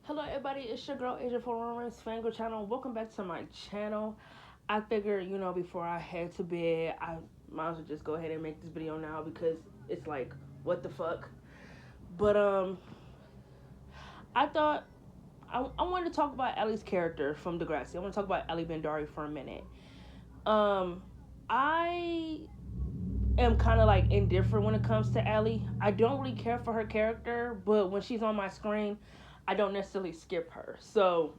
Hello everybody, it's your girl Asia for Rant's Fangirl channel. Welcome back to my channel. I figured, before I head to bed, I might as well just go ahead and make this video now because it's like, what the fuck? But I thought I wanted to talk about Alli's character from Degrassi. I want to talk about Alli Bendari for a minute. I am kind of like indifferent when it comes to Alli. I don't really care for her character, but when she's on my screen, I don't necessarily skip her. So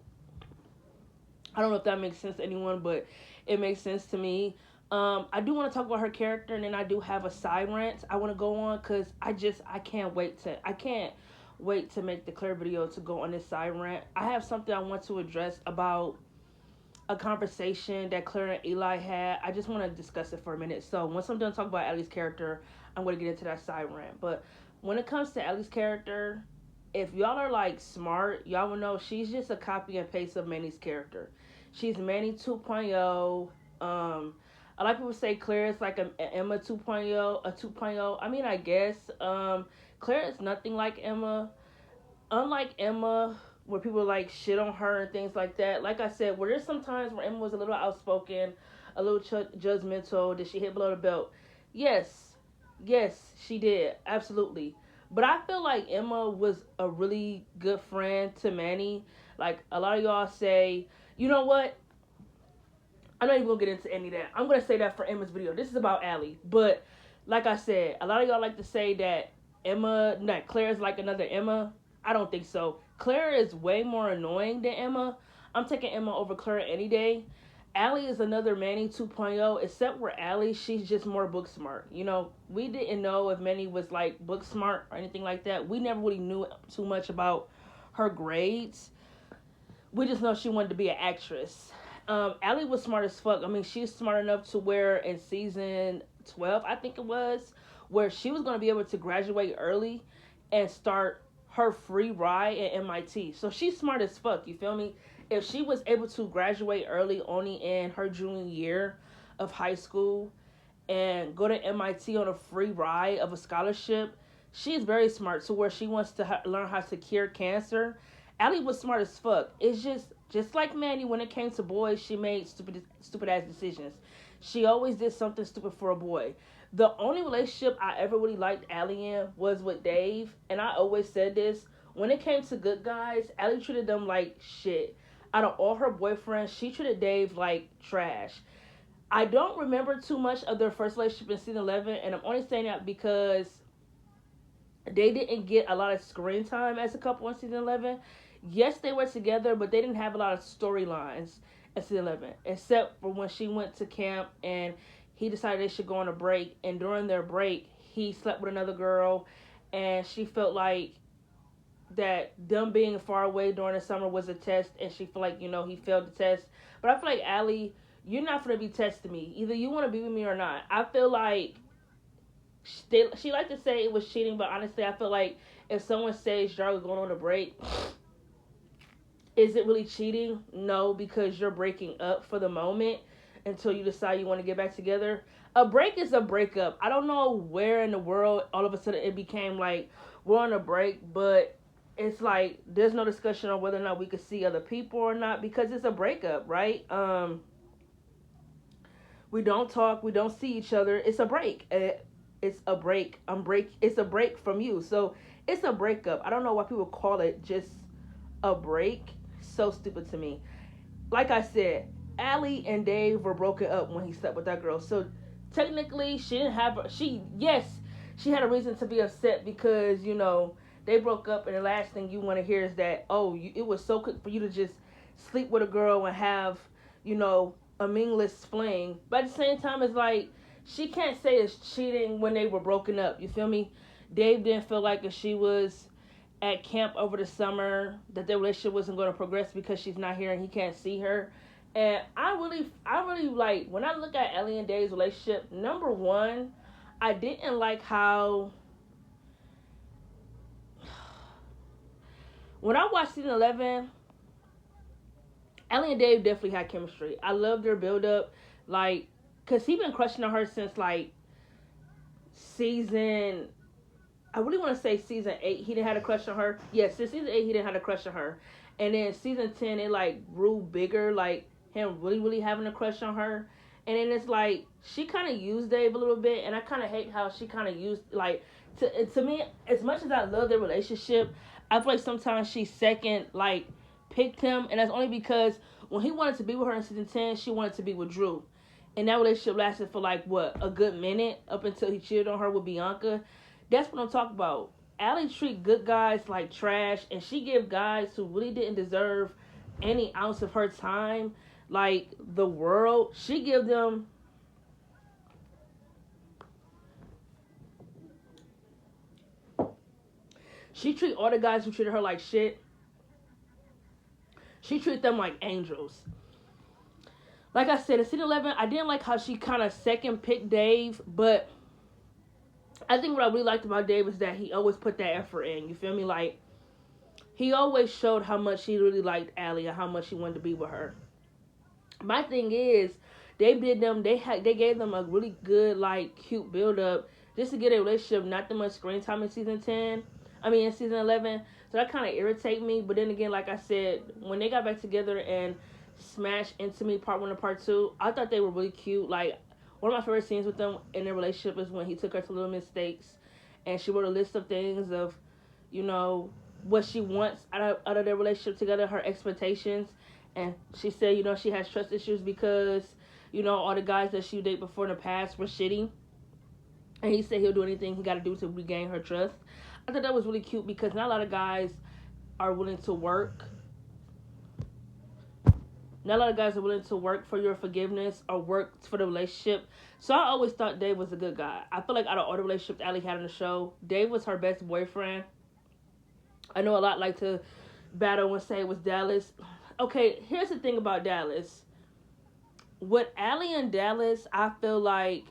I don't know if that makes sense to anyone, but it makes sense to me. I do want to talk about her character, and then I do have a side rant I want to go on because I can't wait to make the Claire video to go on this side rant. I have something I want to address about a conversation that Claire and Eli had. I just want to discuss it for a minute. So once I'm done talking about Alli's character, I'm going to get into that side rant. But when it comes to Alli's character, if y'all are like smart, y'all will know she's just a copy and paste of Manny's character. She's Manny 2.0. A lot of people say Claire is like an Emma 2.0, a 2.0. I mean, I guess. Claire is nothing like Emma. Unlike Emma, where people like shit on her and things like that. Like I said, where there's some times where Emma was a little outspoken, a little judgmental. Did she hit below the belt? Yes, she did, absolutely. But I feel like Emma was a really good friend to Manny. Like a lot of y'all say, you know what? I'm not even gonna get into any of that. I'm gonna say that for Emma's video. This is about Alli. But like I said, a lot of y'all like to say that Claire is like another Emma. I don't think so. Claire is way more annoying than Emma. I'm taking Emma over Claire any day. Alli is another Manny 2.0, except where Alli, she's just more book smart. We didn't know if Manny was like book smart or anything like that. We never really knew too much about her grades. We just know she wanted to be an actress. Alli was smart as fuck. I mean, she's smart enough to where in season 12, I think it was, where she was going to be able to graduate early and start her free ride at MIT. So she's smart as fuck, you feel me? If she was able to graduate early only in her junior year of high school and go to MIT on a free ride of a scholarship, she's very smart to where she wants to learn how to cure cancer. Alli was smart as fuck. It's just like Manny, when it came to boys, she made stupid ass decisions. She always did something stupid for a boy. The only relationship I ever really liked Alli in was with Dave, and I always said this. When it came to good guys, Alli treated them like shit. Out of all her boyfriends, she treated Dave like trash. I don't remember too much of their first relationship in season 11, and I'm only saying that because they didn't get a lot of screen time as a couple in season 11. Yes, they were together, but they didn't have a lot of storylines in season 11, except for when she went to camp and he decided they should go on a break, and during their break, he slept with another girl, and she felt like that them being far away during the summer was a test, and she felt like, he failed the test. But I feel like, Alli, you're not going to be testing me. Either you want to be with me or not. I feel like she liked to say it was cheating, but honestly, I feel like if someone says y'all are going on a break, is it really cheating? No, because you're breaking up for the moment until you decide you want to get back together. A break is a breakup. I don't know where in the world all of a sudden it became like we're on a break, but it's like there's no discussion on whether or not we could see other people or not because it's a breakup, right? We don't talk, we don't see each other. It's a break. It's a break. It's a break from you. So it's a breakup. I don't know why people call it just a break. So stupid to me. Like I said, Alli and Dave were broken up when he slept with that girl. So technically, she had a reason to be upset because they broke up, and the last thing you want to hear is that it was so quick for you to just sleep with a girl and have a meaningless fling. But at the same time, it's like she can't say it's cheating when they were broken up. You feel me? Dave didn't feel like if she was at camp over the summer that their relationship wasn't going to progress because she's not here and he can't see her. And I really like, when I look at Alli and Dave's relationship, number one, I didn't like how when I watched season 11, Alli and Dave definitely had chemistry. I loved their build up, because he been crushing on her since season I really want to say season 8 he didn't have a crush on her. Yes, since season 8 he didn't have a crush on her, and then season 10 it like grew bigger, like him really having a crush on her, and then it's like she kind of used Dave a little bit, and I kind of hate how she kind of used like to me, as much as I love their relationship, I feel like sometimes she second like picked him, and that's only because when he wanted to be with her in season 10, she wanted to be with Drew. And that relationship lasted for like what, a good minute, up until he cheated on her with Bianca. That's what I'm talking about. Alli treat good guys like trash, and she give guys who really didn't deserve any ounce of her time, like the world. She treat all the guys who treated her like shit. She treat them like angels. Like I said, in season 11, I didn't like how she kind of second picked Dave, but I think what I really liked about Dave is that he always put that effort in. You feel me? Like, he always showed how much he really liked Alli and how much he wanted to be with her. My thing is, they gave them a really good, like, cute build up just to get a relationship, not that much screen time in season 10. I mean, in season 11. So that kind of irritated me. But then again, like I said, when they got back together and smashed into me part 1 and part 2, I thought they were really cute. Like, one of my favorite scenes with them in their relationship is when he took her to Little Mistakes and she wrote a list of things of, you know, what she wants out of their relationship together, her expectations. And she said, you know, she has trust issues because, you know, all the guys that she dated before in the past were shitty. And he said he'll do anything he got to do to regain her trust. I thought that was really cute because not a lot of guys are willing to work. Not a lot of guys are willing to work for your forgiveness or work for the relationship. So I always thought Dave was a good guy. I feel like out of all the relationships Alli had on the show, Dave was her best boyfriend. I know a lot like to battle and say it was Dallas. Okay, here's the thing about Dallas. With Alli and Dallas, I feel like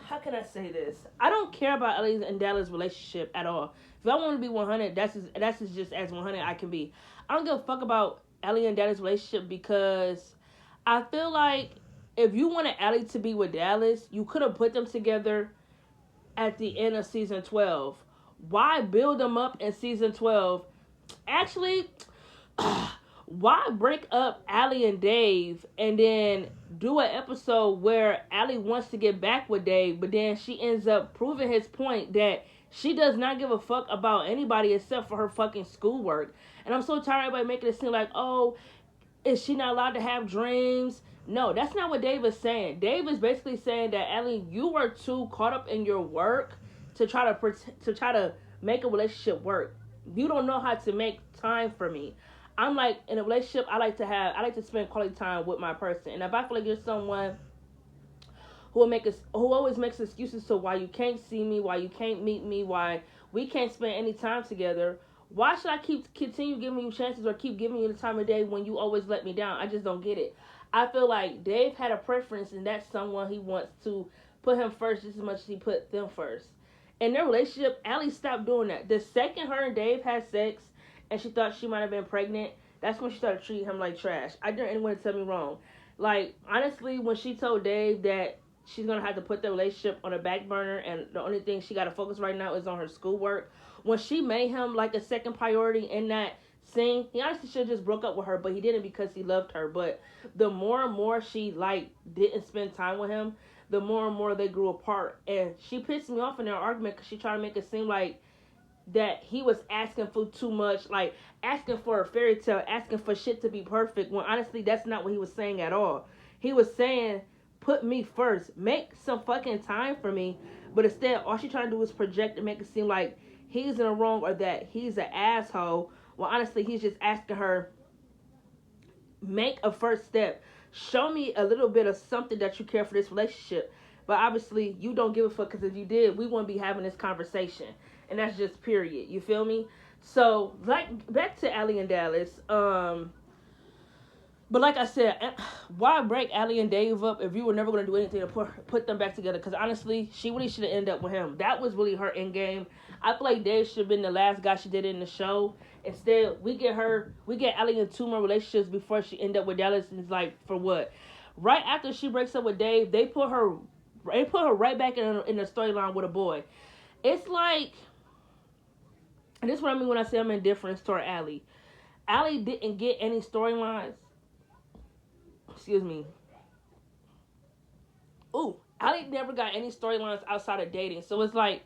how can I say this? I don't care about Alli and Dallas' relationship at all. If I want to be 100, that's just as 100 I can be. I don't give a fuck about Alli and Dallas' relationship because I feel like if you wanted Alli to be with Dallas, you could have put them together at the end of season 12. Why build them up in season 12? Actually, why break up Alli and Dave and then do an episode where Alli wants to get back with Dave, but then she ends up proving his point that she does not give a fuck about anybody except for her fucking schoolwork. And I'm so tired of everybody making it seem like, oh, is she not allowed to have dreams? No, that's not what Dave is saying. Dave is basically saying that Alli, you were too caught up in your work to try to make a relationship work. You don't know how to make time for me. I'm like, in a relationship, I like to spend quality time with my person. And if I feel like you're someone who always makes excuses to why you can't see me, why you can't meet me, why we can't spend any time together, why should I continue giving you chances or keep giving you the time of day when you always let me down? I just don't get it. I feel like Dave had a preference, and that's someone he wants to put him first just as much as he put them first. In their relationship, Alli stopped doing that. The second her and Dave had sex, and she thought she might have been pregnant, that's when she started treating him like trash. I didn't anyone to tell me wrong. Like, honestly, when she told Dave that she's going to have to put the relationship on a back burner and the only thing she got to focus right now is on her schoolwork, when she made him like a second priority in that scene, he honestly should have just broke up with her, but he didn't because he loved her. But the more and more she like didn't spend time with him, the more and more they grew apart. And she pissed me off in their argument because she tried to make it seem like that he was asking for too much, like asking for a fairy tale, asking for shit to be perfect, when honestly that's not what he was saying at all. He was saying, put me first, make some fucking time for me. But instead, all she trying to do is project and make it seem like he's in the wrong or that he's an asshole. Well, honestly, he's just asking her, make a first step. Show me a little bit of something that you care for this relationship. But obviously, you don't give a fuck, because if you did, we wouldn't be having this conversation. And that's just period. You feel me? So, like, back to Alli and Dallas. But like I said, why break Alli and Dave up if you were never going to do anything to put them back together? Because honestly, she really should have ended up with him. That was really her end game. I feel like Dave should have been the last guy she did in the show. Instead, we get Alli in 2 more relationships before she end up with Dallas. And it's like, for what? Right after she breaks up with Dave, they put her right back in the storyline with a boy. It's like, and this is what I mean when I say I'm indifferent toward Alli. Alli didn't get any storylines. Excuse me. Ooh, Alli never got any storylines outside of dating. So it's like,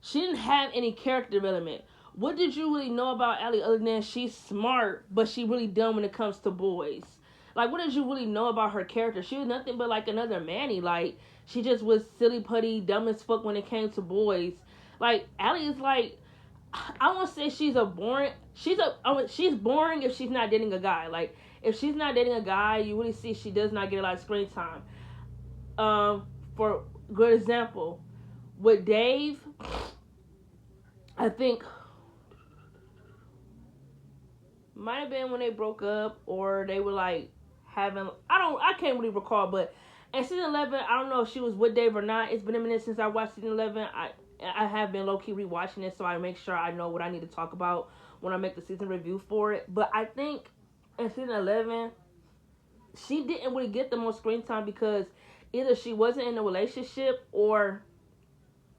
she didn't have any character development. What did you really know about Alli other than she's smart, but she really dumb when it comes to boys? Like, what did you really know about her character? She was nothing but like another Manny. Like, she just was silly putty, dumb as fuck when it came to boys. Like, Alli is like, I won't say she's boring if she's not dating a guy. Like, if she's not dating a guy, you really see she does not get a lot of screen time. For good example, with Dave, I think might have been when they broke up or they were like having, I can't really recall, but in season 11, I don't know if she was with Dave or not. It's been a minute since I watched season 11. I have been low-key rewatching it, so I make sure I know what I need to talk about when I make the season review for it. But I think in season 11, she didn't really get the most screen time because either she wasn't in a relationship or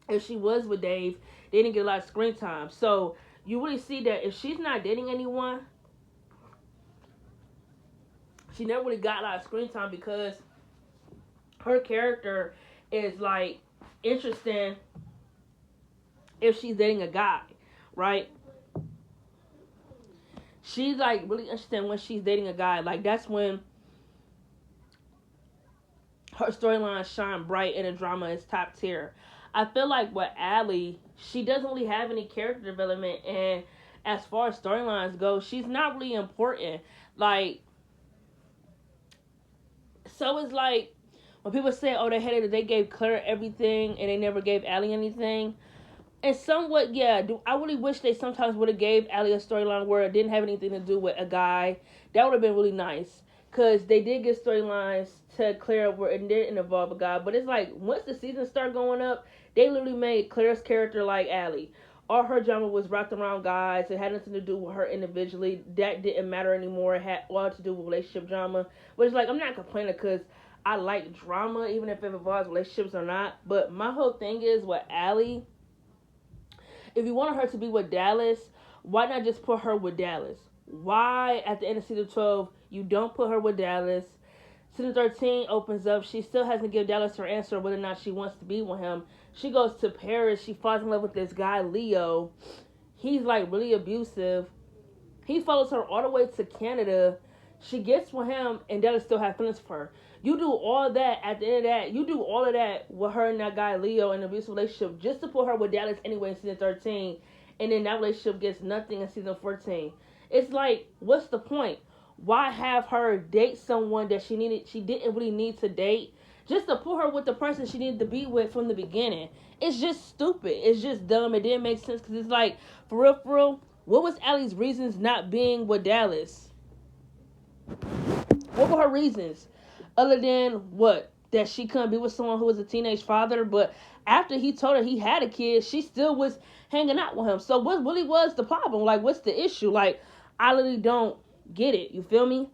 if she was with Dave, they didn't get a lot of screen time. So you really see that if she's not dating anyone, she never really got a lot of screen time because her character is like interesting if she's dating a guy, right? She's like really interesting when she's dating a guy. Like, that's when her storylines shine bright and the drama is top tier. I feel like with Alli, she doesn't really have any character development, and as far as storylines go, she's not really important. Like, so it's like when people say, oh, they gave Claire everything and they never gave Alli anything. And somewhat, yeah, I really wish they sometimes would have gave Alli a storyline where it didn't have anything to do with a guy. That would have been really nice. Because they did get storylines to Claire where it didn't involve a guy. But it's like, once the season started going up, they literally made Claire's character like Alli. All her drama was wrapped around guys. It had nothing to do with her individually. That didn't matter anymore. It had all to do with relationship drama. Which is like, I'm not complaining because I like drama, even if it involves relationships or not. But my whole thing is with Alli, if you wanted her to be with Dallas, why not just put her with Dallas? Why, at the end of season 12, you don't put her with Dallas? Season 13 opens up. She still hasn't given Dallas her answer whether or not she wants to be with him. She goes to Paris. She falls in love with this guy, Leo. He's, like, really abusive. He follows her all the way to Canada. She gets with him, and Dallas still has feelings for her. You do all that, at the end of that, you do all of that with her and that guy, Leo, in an abusive relationship, just to put her with Dallas anyway in season 13, and then that relationship gets nothing in season 14. It's like, what's the point? Why have her date someone that she didn't really need to date, just to put her with the person she needed to be with from the beginning? It's just stupid. It's just dumb. It didn't make sense, because it's like, for real, what was Alli's reasons not being with Dallas? What were her reasons? Other than what? That she couldn't be with someone who was a teenage father. But after he told her he had a kid, she still was hanging out with him. So what really was the problem? Like, what's the issue? Like, I really don't get it. You feel me?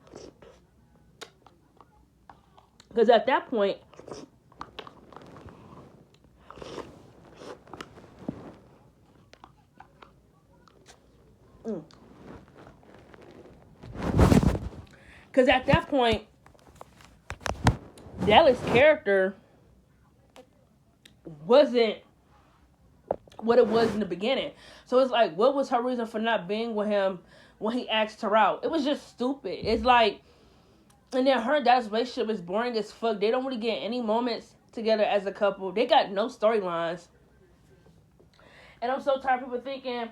Because at that point, Dallas' character wasn't what it was in the beginning. So it's like, what was her reason for not being with him when he asked her out? It was just stupid. It's like, and then her and Dallas' relationship is boring as fuck. They don't really get any moments together as a couple. They got no storylines. And I'm so tired of people thinking,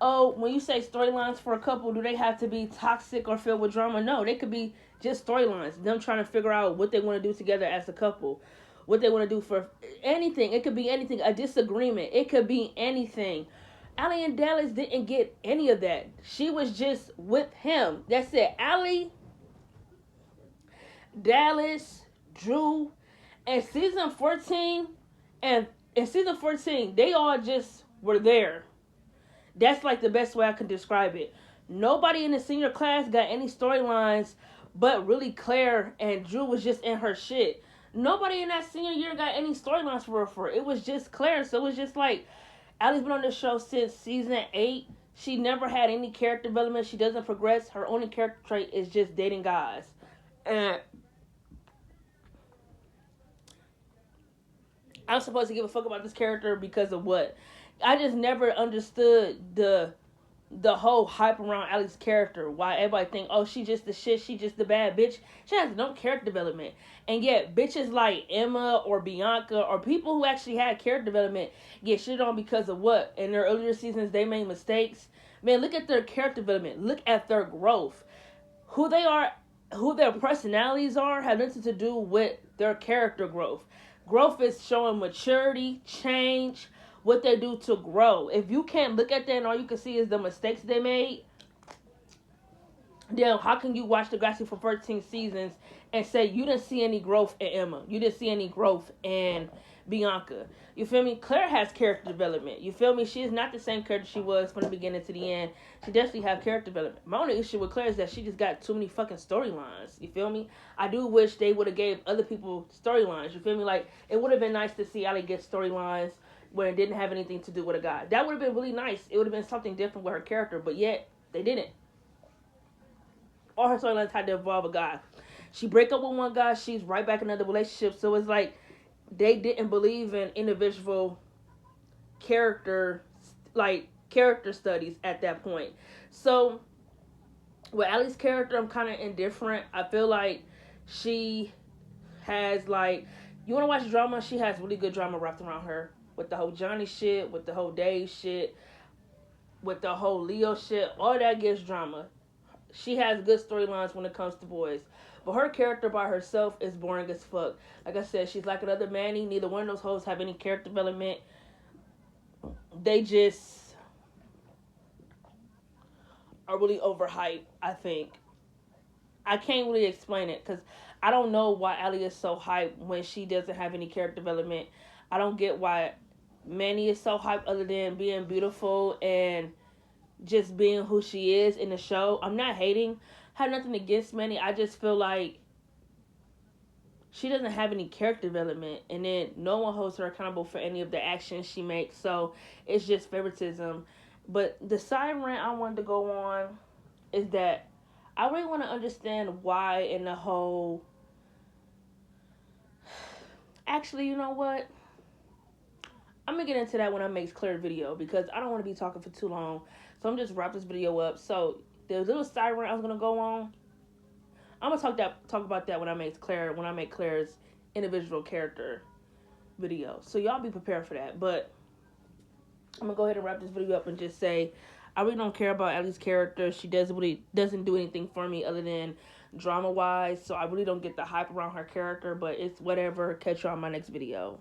oh, when you say storylines for a couple, do they have to be toxic or filled with drama? No, they could be just storylines. Them trying to figure out what they want to do together as a couple. What they want to do for anything. It could be anything. A disagreement. It could be anything. Alli and Dallas didn't get any of that. She was just with him. That's it. Alli Dallas, Drew, and season 14, and in season 14, they all just were there. That's like the best way I can describe it. Nobody in the senior class got any storylines, but really Claire and Drew was just in her shit. Nobody in that senior year got any storylines for her. It was just Claire. So it was just like Allie's been on this show since season 8. She never had any character development. She doesn't progress. Her only character trait is just dating guys. And I'm supposed to give a fuck about this character because of what? I just never understood the whole hype around Allie's character. Why everybody think, oh, she just the shit, she just the bad bitch. She has no character development. And yet, bitches like Emma or Bianca or people who actually had character development get shit on because of what? In their earlier seasons, they made mistakes. Man, look at their character development. Look at their growth. Who they are, who their personalities are, have nothing to do with their character growth. Growth is showing maturity, change, what they do to grow. If you can't look at that and all you can see is the mistakes they made, then how can you watch Degrassi for 13 seasons and say you didn't see any growth in Emma? You didn't see any growth in Bianca. You feel me? Claire has character development. You feel me? She is not the same character she was from the beginning to the end. She definitely have character development. My only issue with Claire is that she just got too many fucking storylines. You feel me? I do wish they would have gave other people storylines. You feel me? Like, it would have been nice to see Alli get storylines where it didn't have anything to do with a guy. That would have been really nice. It would have been something different with her character, but yet they didn't. All her storylines had to involve a guy. She break up with one guy, she's right back in another relationship. So it's like they didn't believe in individual character, like character studies at that point. So with Allie's character, I'm kind of indifferent. I feel like she has like, you want to watch drama? She has really good drama wrapped around her with the whole Johnny shit, with the whole Dave shit, with the whole Leo shit. All that gives drama. She has good storylines when it comes to boys. But her character by herself is boring as fuck. Like I said, she's like another Manny. Neither one of those hoes have any character development. They just are really overhyped, I think. I can't really explain it because I don't know why Alli is so hyped when she doesn't have any character development. I don't get why Manny is so hyped other than being beautiful and just being who she is in the show. I'm not hating. I have nothing against Manny. I just feel like she doesn't have any character development, and then no one holds her accountable for any of the actions she makes. So it's just favoritism. But the side rant I wanted to go on is that I really want to understand why in the whole... Actually, you know what? I'm going to get into that when I make Claire's video because I don't want to be talking for too long. So I'm just wrap this video up. So the little side rant I was going to go on, I'm going to talk about that when I make Claire's individual character video. So y'all be prepared for that. But I'm going to go ahead and wrap this video up and just say I really don't care about Allie's character. She doesn't do anything for me other than drama-wise. So I really don't get the hype around her character. But it's whatever. Catch y'all in my next video.